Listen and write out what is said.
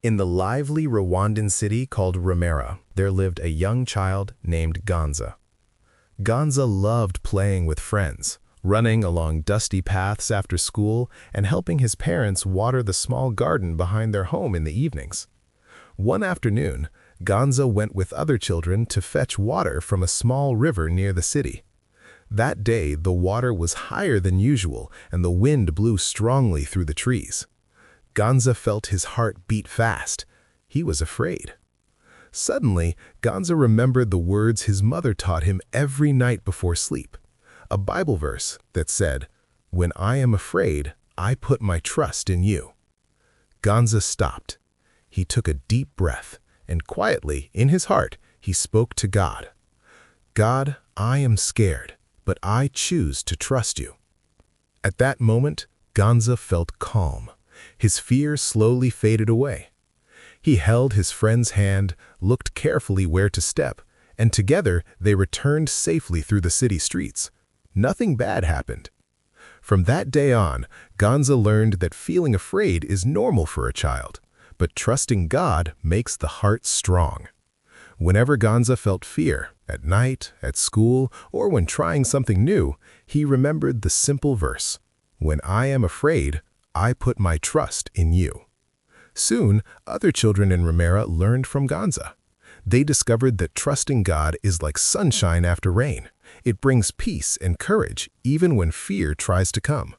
In the lively Rwandan city called Remera, there lived a young child named Ganza. Ganza loved playing with friends, running along dusty paths after school, and helping his parents water the small garden behind their home in the evenings. One afternoon, Ganza went with other children to fetch water from a small river near the city. That day, the water was higher than usual, and the wind blew strongly through the trees. Ganza felt his heart beat fast. He was afraid. Suddenly, Ganza remembered the words his mother taught him every night before sleep, a Bible verse that said, "When I am afraid, I put my trust in you." Ganza stopped. He took a deep breath, and quietly, in his heart, he spoke to God. "God, I am scared, but I choose to trust you." At that moment, Ganza felt calm. His fear slowly faded away. He held his friend's hand, looked carefully where to step, and together they returned safely through the city streets. Nothing bad happened. From that day on, Ganza learned that feeling afraid is normal for a child, but trusting God makes the heart strong. Whenever Ganza felt fear, at night, at school, or when trying something new, he remembered the simple verse, "When I am afraid, I put my trust in you." Soon, other children in Remera learned from Ganza. They discovered that trusting God is like sunshine after rain. It brings peace and courage even when fear tries to come.